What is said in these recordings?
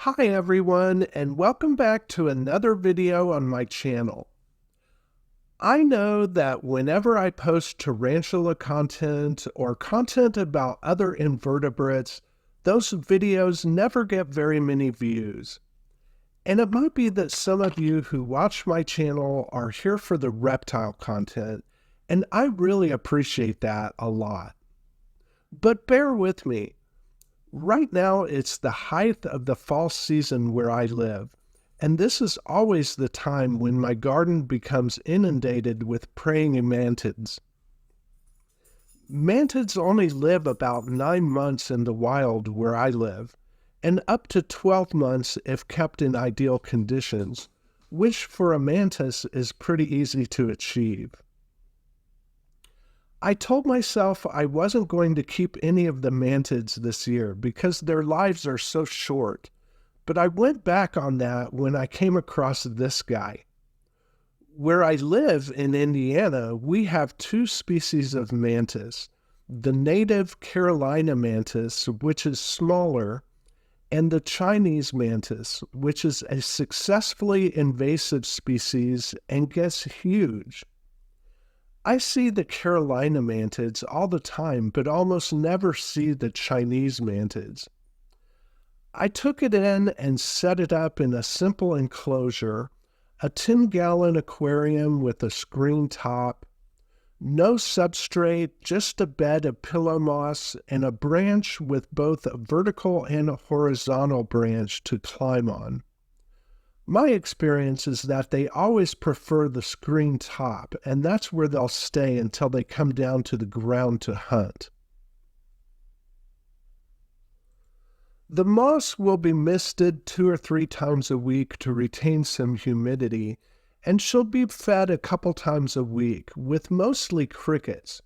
Hi everyone, and welcome back to another video on my channel. I know that whenever I post tarantula content or content about other invertebrates, those videos never get very many views. And it might be that some of you who watch my channel are here for the reptile content, and I really appreciate that a lot. But bear with me. Right now, it's the height of the fall season where I live, and this is always the time when my garden becomes inundated with praying mantids. Mantids only live about 9 months in the wild where I live, and up to 12 months if kept in ideal conditions, which for a mantis is pretty easy to achieve. I told myself I wasn't going to keep any of the mantids this year because their lives are so short, but I went back on that when I came across this guy. Where I live in Indiana, we have two species of mantis, the native Carolina mantis, which is smaller, and the Chinese mantis, which is a successfully invasive species and gets huge. I see the Carolina mantids all the time, but almost never see the Chinese mantids. I took it in and set it up in a simple enclosure, a 10-gallon aquarium with a screen top, no substrate, just a bed of pillow moss and a branch with both a vertical and a horizontal branch to climb on. My experience is that they always prefer the screen top, and that's where they'll stay until they come down to the ground to hunt. The moss will be misted 2 or 3 times a week to retain some humidity, and she'll be fed a couple times a week with mostly crickets,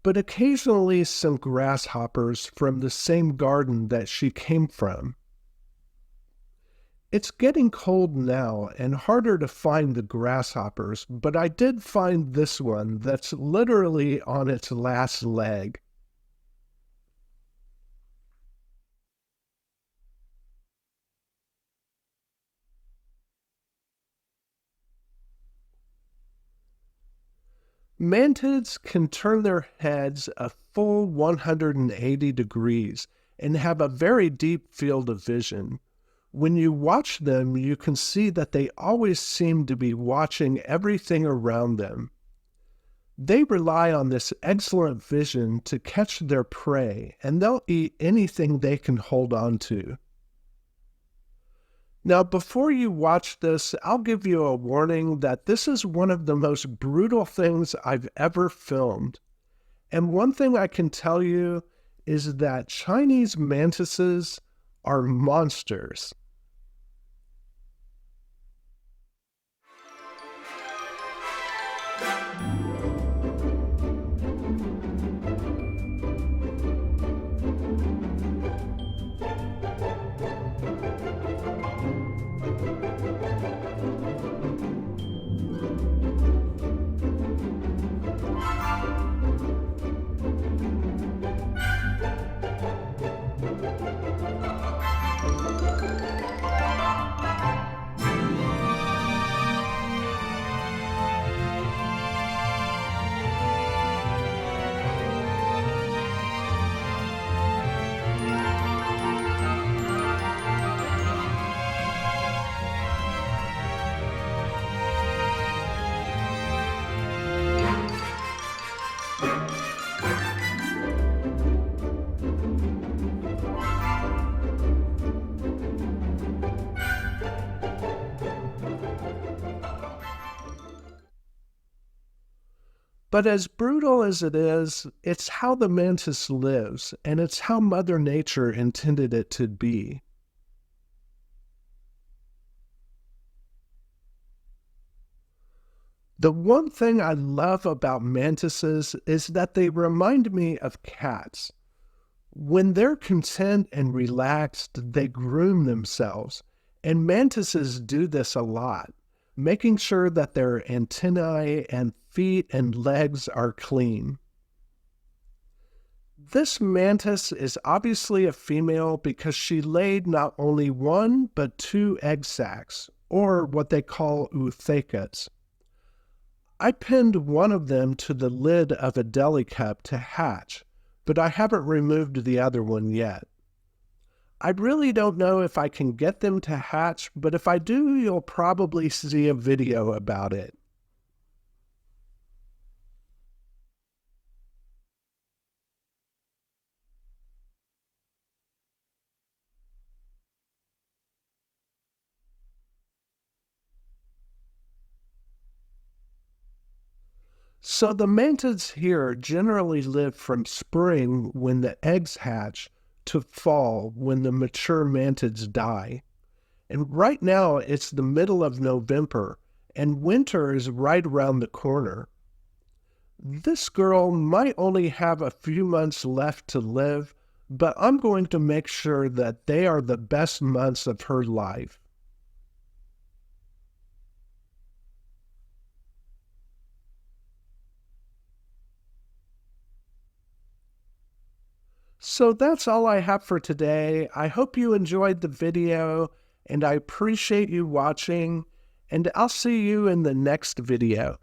but occasionally some grasshoppers from the same garden that she came from. It's getting cold now and harder to find the grasshoppers, but I did find this one that's literally on its last leg. Mantids can turn their heads a full 180 degrees and have a very deep field of vision. When you watch them, you can see that they always seem to be watching everything around them. They rely on this excellent vision to catch their prey, and they'll eat anything they can hold on to. Now, before you watch this, I'll give you a warning that this is one of the most brutal things I've ever filmed. And one thing I can tell you is that Chinese mantises are monsters. But as brutal as it is, it's how the mantis lives, and it's how Mother Nature intended it to be. The one thing I love about mantises is that they remind me of cats. When they're content and relaxed, they groom themselves, and mantises do this a lot, making sure that their antennae and feet and legs are clean. This mantis is obviously a female because she laid not only one but two egg sacs, or what they call oothekas. I pinned one of them to the lid of a deli cup to hatch, but I haven't removed the other one yet. I really don't know if I can get them to hatch, but if I do, you'll probably see a video about it. So the mantids here generally live from spring when the eggs hatch to fall when the mature mantids die. And right now it's the middle of November and winter is right around the corner. This girl might only have a few months left to live, but I'm going to make sure that they are the best months of her life. So that's all I have for today. I hope you enjoyed the video and I appreciate you watching, and I'll see you in the next video.